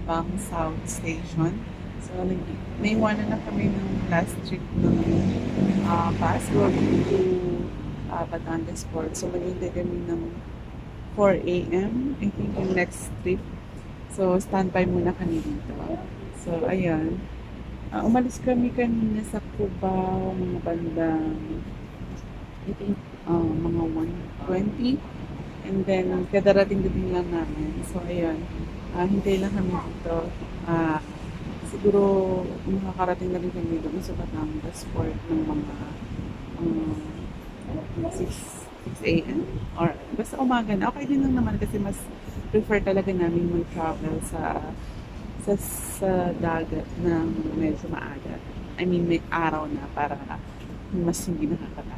Alabang South Station. So, naiwanan na kami ng last trip ng bus going to Batangas Port. So, maghintay kami ng 4 a.m. I think yung next trip. So, standby muna kami dito. So, ayan. Umalis kami kanina sa Cubao, mga bandang, I think, mga 1:20. And then, kadarating din lang namin. So, ayan. Hintay lang kami dito. Siguro, makakarating na rin kami doon sa Batangas Port ng mga 6 a.m. Or basta umaga na. Okay din lang naman kasi mas prefer talaga namin mag-travel sa dagat na medyo maaga. I mean, may araw na para mas hindi nakakata.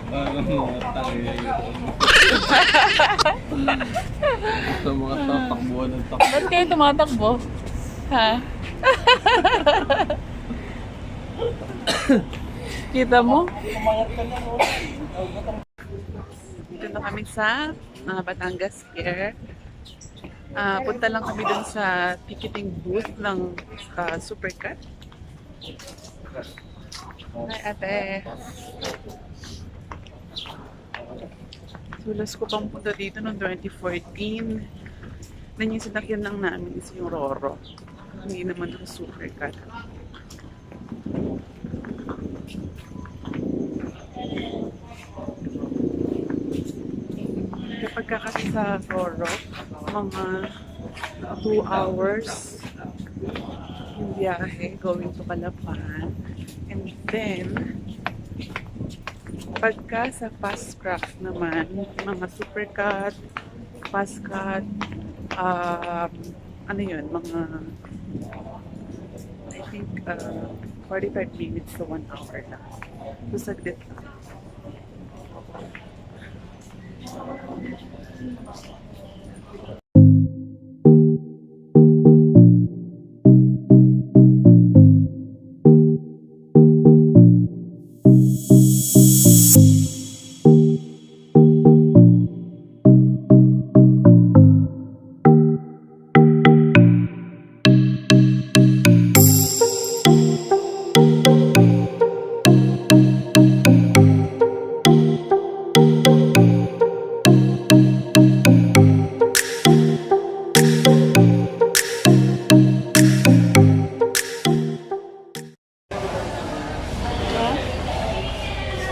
Parang mga tangya yun. Sa mga tatakbuhan ng takbo. Ba't kayo tumatakbo? Ha? Kita mo? Dito na kami sa Batangas Pier. Punta lang kami dun sa ticketing booth ng Supercut. Hi, ate. Sulas ko pang punta dito noong 2014. Then yung sinakyan lang namin is yung Roro. Hindi naman yung Supercut. Kapag kasi sa Roro, mga 2 hours yung biyahe going to Calapan. And then, pagka sa fast track naman, mga Supercut, fast cut, ano yun, mga I think 45 minutes to 1 hour lang. So, saglit lang.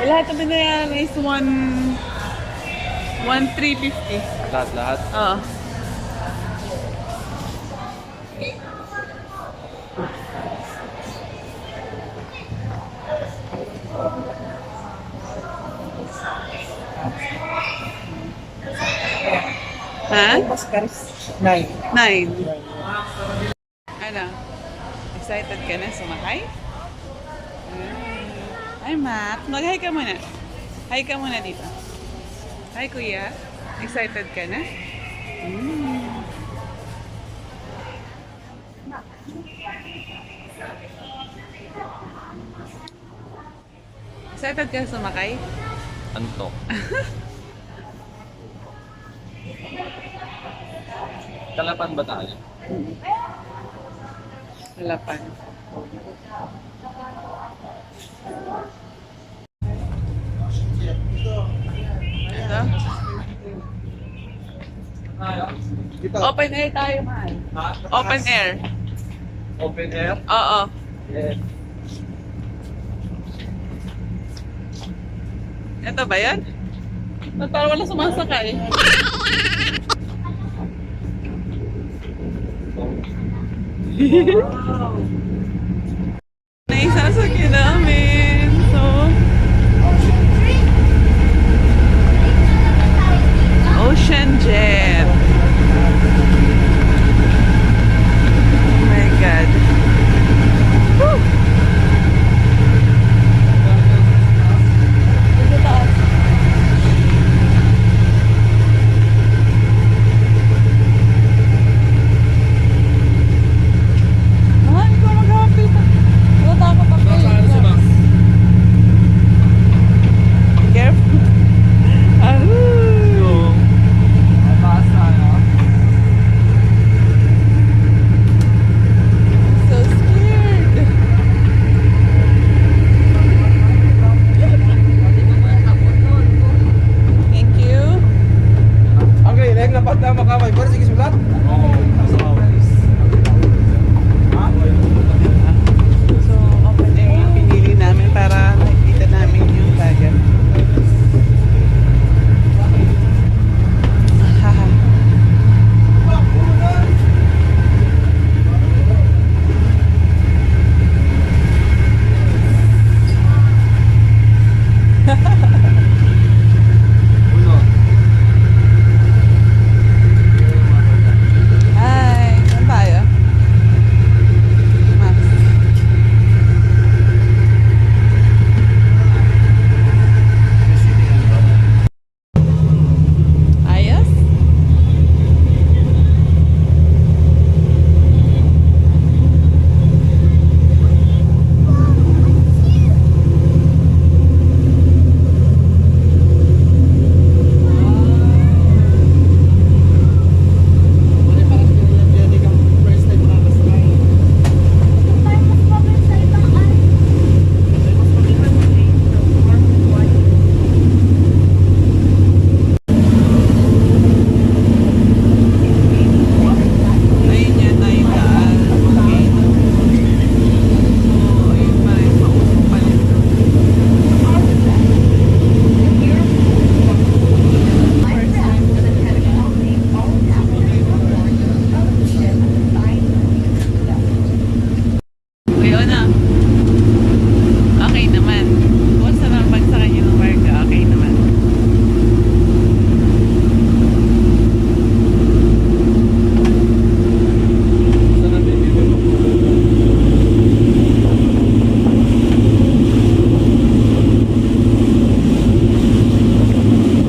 Lahat na binayaran is 1,350. Lahat? Oo. Ha? Oscars 9. 9. Ano? Excited ka na sumakay? Hi, Matt. Mag-hi ka muna. Hi ka muna dito. Hi, kuya. Excited ka na? Excited ka sumakay? Antok. Kalapan ba tayo? Halapan. Ito? Open air tayo, mahal. Open air. Open air? Oo. Yes. Ito ba yan? Ba't parang wala sumasakay? Naisasakyan namin. So, Ocean Jet. Oh my God. Woo! Mahal ko na. Okay naman. Basta naman pag sa kanya ng marka, okay naman. Saan ang bibili mo?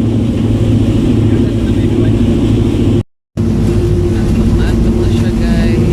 Yun na saan ang bibili mo? Antok na siya, guys.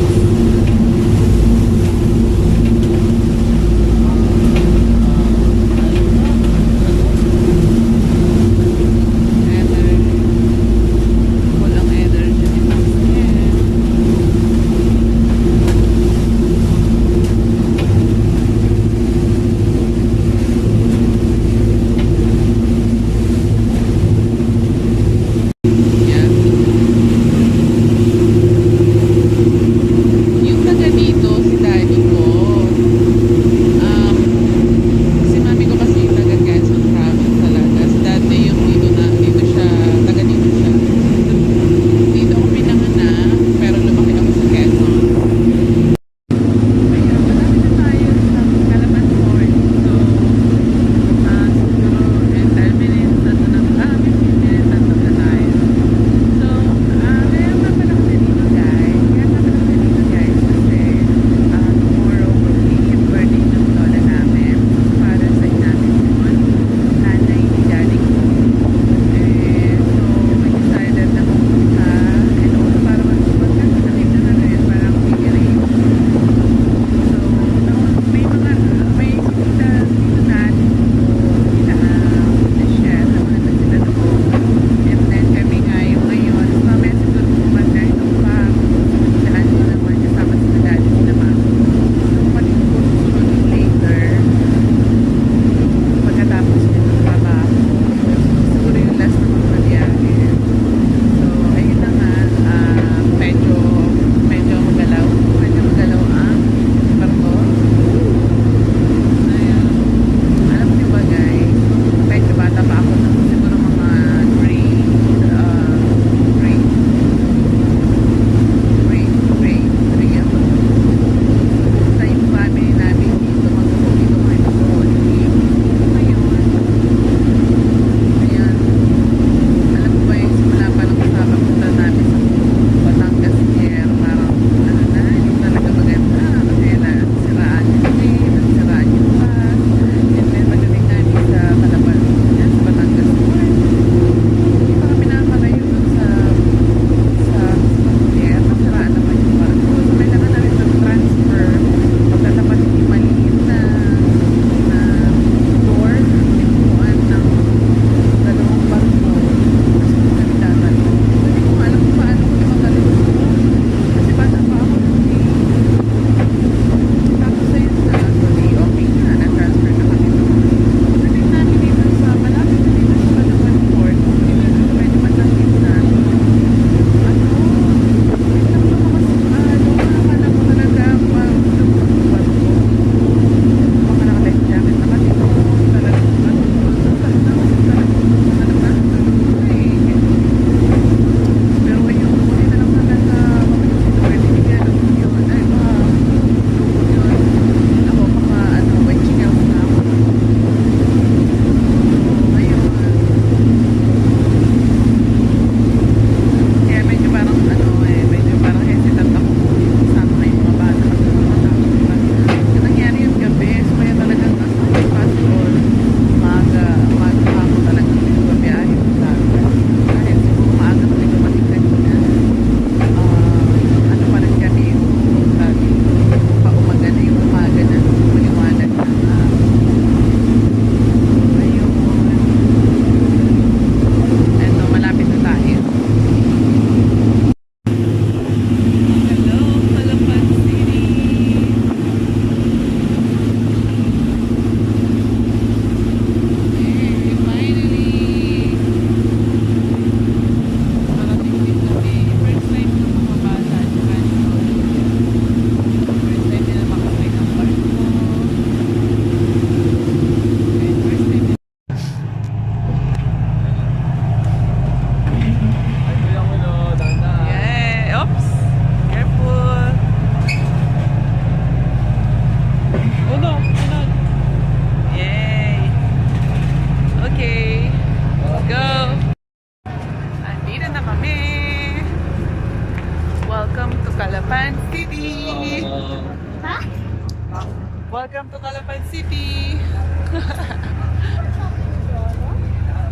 Welcome to Calapan City!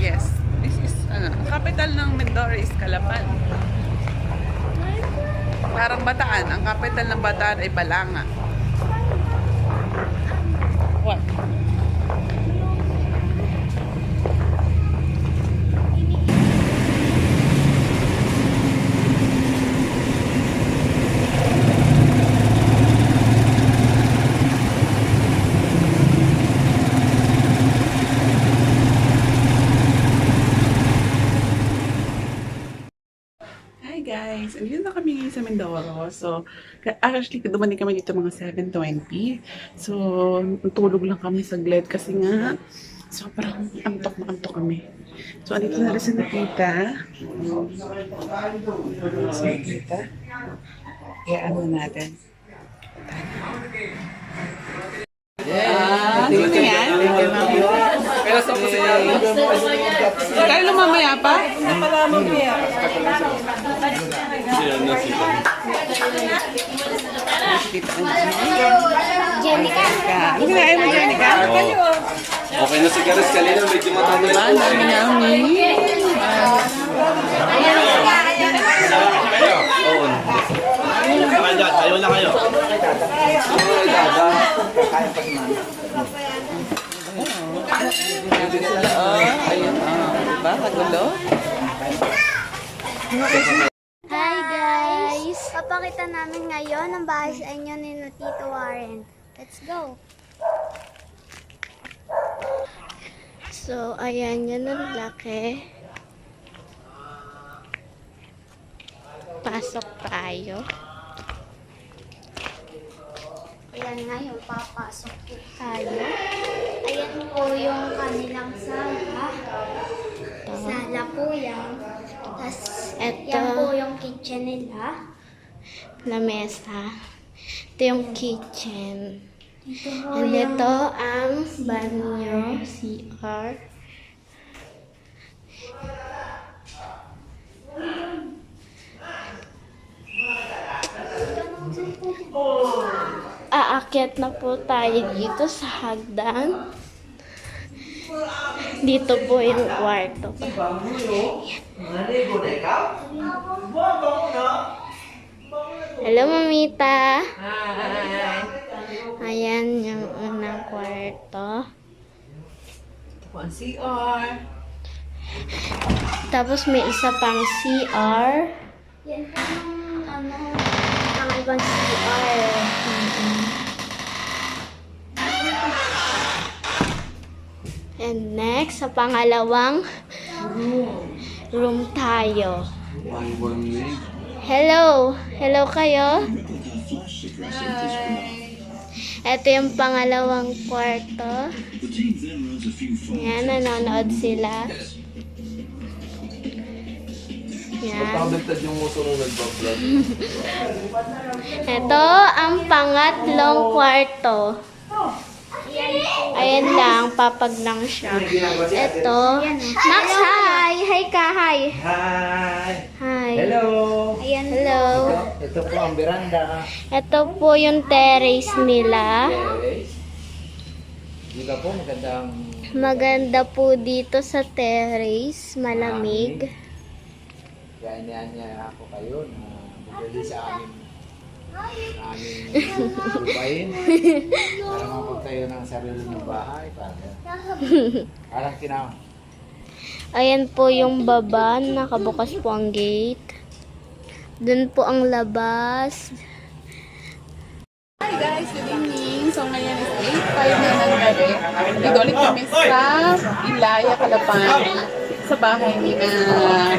Yes, this is, capital ng Mindoro is Calapan. Parang Bataan, ang capital ng Bataan ay Balanga. What? Hi guys! Andito na kami ngayon sa Mindoro. So, actually, dumating kami dito mga 7:20. So, natulog lang kami saglit kasi nga sobrang antok na antok kami. So, andito na rin si Nakita. Si Nakita. Kaya ano natin? Sino yan? Pero sa po siya. Kaya lumamaya pa? Jenica. Ano kinain mo, Jenica? Okay na si Garis kanina, medyo matanda Diba? na po. Dami namin. Oo. Kayo na kayo. Ayun, diba? Kagulo? Hi guys! Papakita namin ngayon ang bahay sa inyo ni Tito Warren. Let's go! So, ayan yan ang laki. Pasok tayo. Ayan nga yung papasok po tayo. Ayan po yung kanilang sala. Sala po yan. Tapos, yan po yung kitchen nila. Lamesa. Ito yung kitchen. And ito ang banyo, CR. Aakyat na po tayo dito sa hagdan. Dito po yung kwarto ko. Hello, Mamita. Hi. Ayan yung unang kwarto. CR. Tapos may isa pang CR. Yan po yung ang ibang CR. And next, sa pangalawang room tayo. Hello! Hello kayo? Ito yung pangalawang kwarto. Yan, nanonood sila. Yan. Pagkabagtad yung muso nung nagbablog. Ito ang pangatlong kwarto. Ayan lang, papag lang siya. Ito. Max, hi! Hi ka, hi! Hi! Hi. Hello! Ayan, hello. Ito po ang veranda. Ito po yung terrace nila. Di ba po magandang Maganda po dito sa terrace. Malamig. ganyan niya ako kayo na bumili sa aming lupain para mapagtayo ng sarili ng bahay. Parang Ayan po yung baba. Nakabukas po ang gate. Doon po ang labas. Hi guys, good evening. So ngayon is 8:05 na ng gabi. Dito ulit kami sa Ilaya, Calapan. Sa bahay ni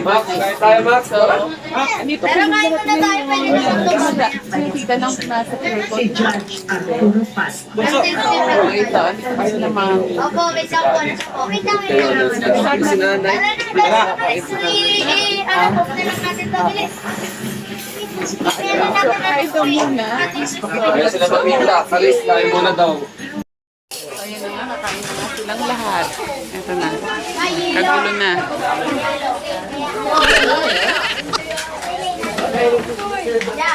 Max, kain tayo Max. So, dito kami sa nakita ng nasa aircon. Bunso. So, ito, dito kami sila ma'am. Opo, wait lang po. Wait lang, wait lang. Si nanay. Ano po na lang natin ito, bilis. So, kahit daw muna. Kaya sila Mamita. Karis, kain muna daw. So, ayan na nga, nakain na nga silang lahat. Ito na. Kagulo na.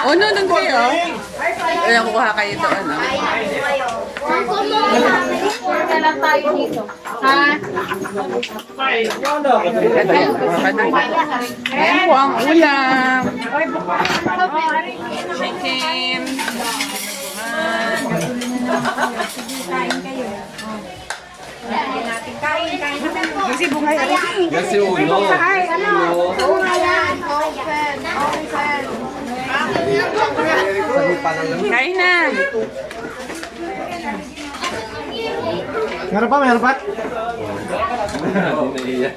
Oh, no, nung kayo. Ayan, kukuha kayo doon, no? Ayan po ang ulam. Chicken. Kasi bungay. Yan si Uno. Uno. Kain na. Meron pa, meron pa? Hindi naiiyak.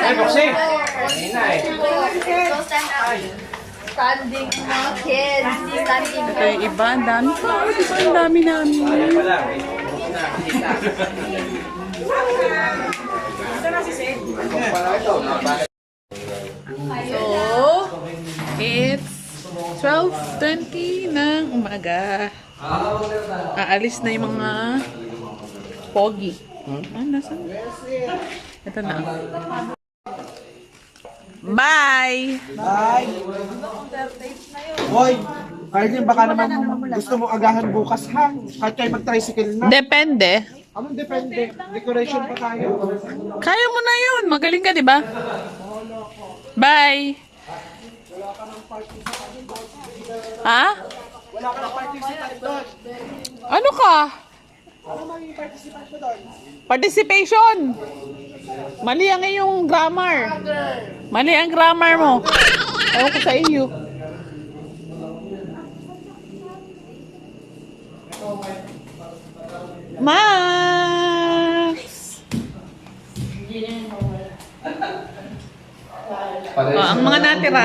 Ay, boxing! Kanina eh. Standing mga kids. Standing. Ito yung iba. Ang dami pa. Diba ang dami namin. Ayan pa lang. So, it's 12:20 ng umaga. Aalis na yung mga pogi. Ah, nasaan? Ito na. Bye! Bye! Hoy! Arlene, baka naman gusto mo agahan bukas ha? Kahit kayo mag-tricycle na. Depende. Anong depende? Decoration pa tayo. Kaya mo na yun. Magaling ka, di ba? Bye! Ha? Wala ka na participant doon. Ano ka? Ano maging participant mo doon? Participation! Mali ang iyong grammar. Mali ang grammar mo. Ewan ko sa iyo. Max! Oh, ang mga natira.